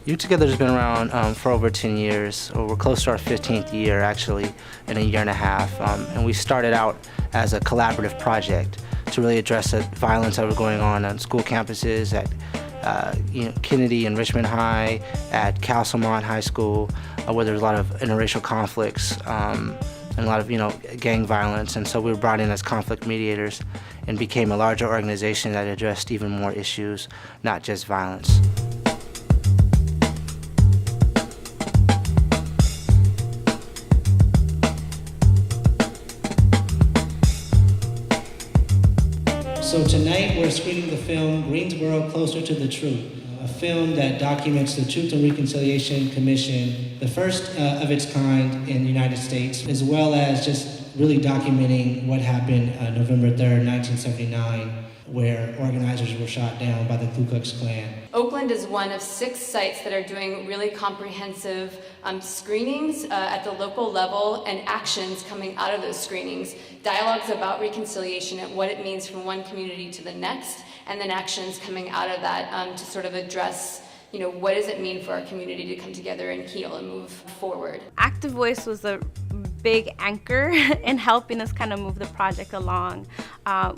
Youth Together has been around for over 10 years. We're close to our 15th year, actually, in a year and a half. And we started out as a collaborative project to really address the violence that was going on school campuses, at Kennedy and Richmond High, at Castlemont High School, where there's a lot of interracial conflicts and a lot of gang violence. And so we were brought in as conflict mediators and became a larger organization that addressed even more issues, not just violence. So tonight we're screening the film Greensboro, Closer to the Truth, a film that documents the Truth and Reconciliation Commission, the first of its kind in the United States, as well as just really documenting what happened November 3rd, 1979, where organizers were shot down by the Ku Klux Klan. Oakland is one of 6 sites that are doing really comprehensive screenings at the local level and actions coming out of those screenings, dialogues about reconciliation and what it means from one community to the next, and then actions coming out of that to sort of address what does it mean for our community to come together and heal and move forward. Active Voice was a big anchor in helping us kind of move the project along.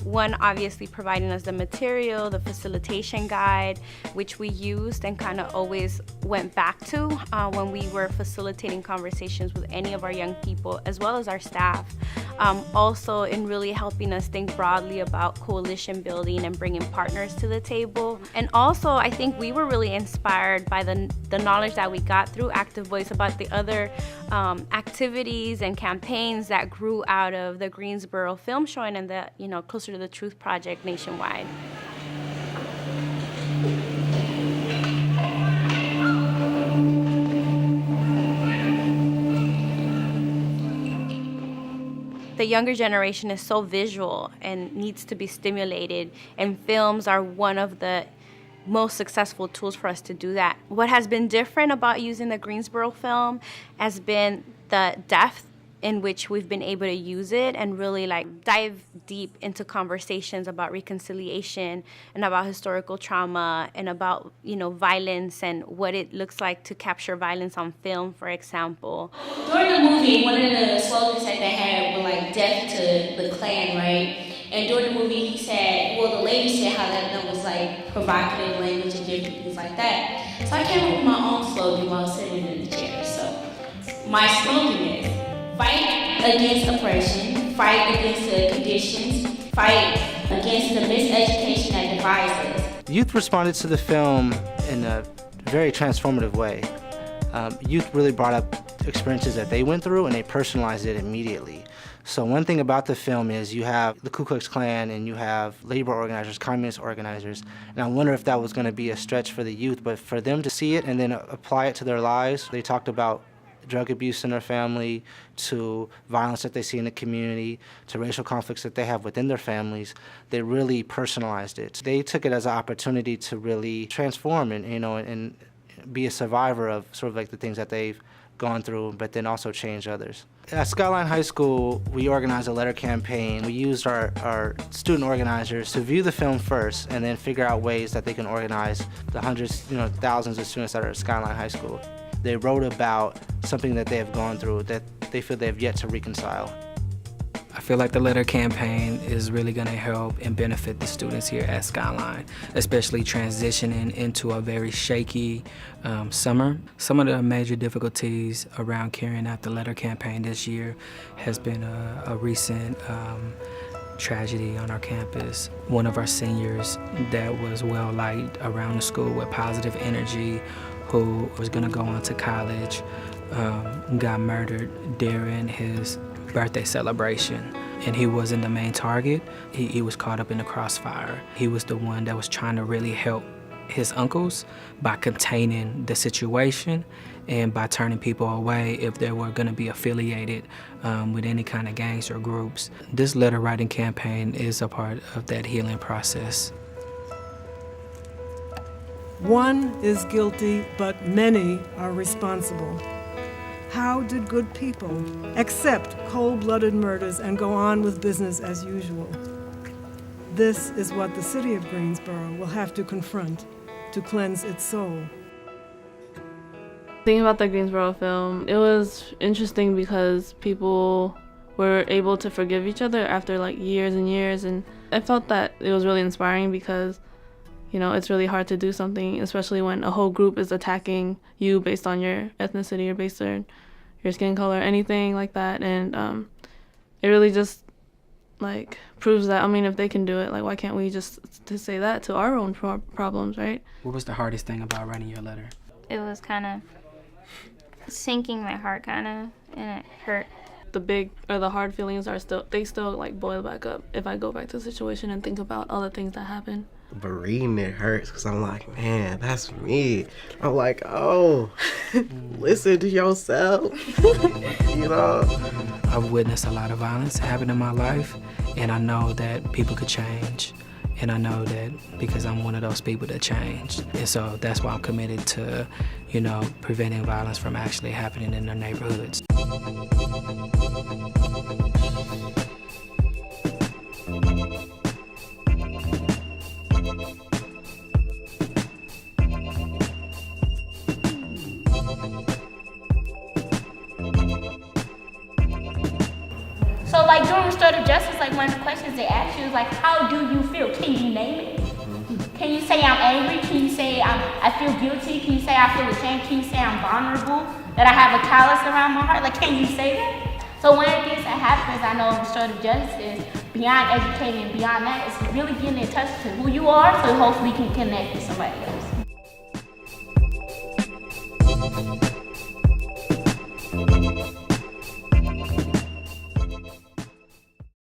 One, obviously providing us the material, the facilitation guide, which we used and kind of always went back to when we were facilitating conversations with any of our young people, as well as our staff. Also in really helping us think broadly about coalition building and bringing partners to the table. And also, I think we were really inspired by the knowledge that we got through Active Voice about the other activities and campaigns that grew out of the Greensboro film showing and the Closer to the Truth project nationwide. The younger generation is so visual and needs to be stimulated, and films are one of the most successful tools for us to do that. What has been different about using the Greensboro film has been the depth in which we've been able to use it and really dive deep into conversations about reconciliation and about historical trauma and about violence and what it looks like to capture violence on film, for example. During the movie, one of the slogans that they had were death to the Klan, right? And during the movie, he said, the lady said how that was provocative language and different things like that. So I came up with my own slogan while sitting in the chair. So my slogan is, fight against oppression, fight against the conditions, fight against the miseducation that divides us. Youth responded to the film in a very transformative way. Youth really brought up experiences that they went through and they personalized it immediately. So one thing about the film is you have the Ku Klux Klan and you have labor organizers, communist organizers, and I wonder if that was going to be a stretch for the youth, but for them to see it and then apply it to their lives. They talked about drug abuse in their family, to violence that they see in the community, to racial conflicts that they have within their families. They really personalized it. They took it as an opportunity to really transform and be a survivor of sort of the things that they've gone through, but then also change others. At Skyline High School, we organized a letter campaign. We used our student organizers to view the film first and then figure out ways that they can organize the hundreds, thousands of students that are at Skyline High School. They wrote about something that they have gone through that they feel they have yet to reconcile. I feel like the letter campaign is really going to help and benefit the students here at Skyline, especially transitioning into a very shaky summer. Some of the major difficulties around carrying out the letter campaign this year has been a recent tragedy on our campus. One of our seniors that was well-liked around the school with positive energy, who was going to go on to college, got murdered during his birthday celebration. And he wasn't the main target. He was caught up in the crossfire. He was the one that was trying to really help his uncles by containing the situation and by turning people away if they were going to be affiliated with any kind of gangs or groups. This letter writing campaign is a part of that healing process. One is guilty, but many are responsible. How did good people accept cold-blooded murders and go on with business as usual? This is what the city of Greensboro will have to confront to cleanse its soul. Thinking about the Greensboro film, it was interesting because people were able to forgive each other after like years and years, and I felt that it was really inspiring because, you know, it's really hard to do something, especially when a whole group is attacking you based on your ethnicity or based on your skin color, anything like that. And it really just like proves that, I mean, if they can do it, like why can't we just say that to our own problems, right? What was the hardest thing about writing your letter? It was kind of sinking my heart, kind of, and it hurt. The big or the hard feelings are still like boil back up if I go back to the situation and think about all the things that happened. But reading it hurts because I'm like, man, that's me. I'm like, oh, listen to yourself. You know? I've witnessed a lot of violence happen in my life, and I know that people could change. And I know that because I'm one of those people that changed. And so that's why I'm committed to, you know, preventing violence from actually happening in their neighborhoods. So like during restorative justice, like one of the questions they ask you is like, how do you feel? Can you name it? Can you say I'm angry? Can you say I feel guilty? Can you say I feel ashamed? Can you say I'm vulnerable? That I have a callus around my heart? Like, can you say that? So one of the things that happens, I know in restorative justice, is beyond educating and beyond that, is really getting in touch to who you are, so hopefully you can connect with somebody else.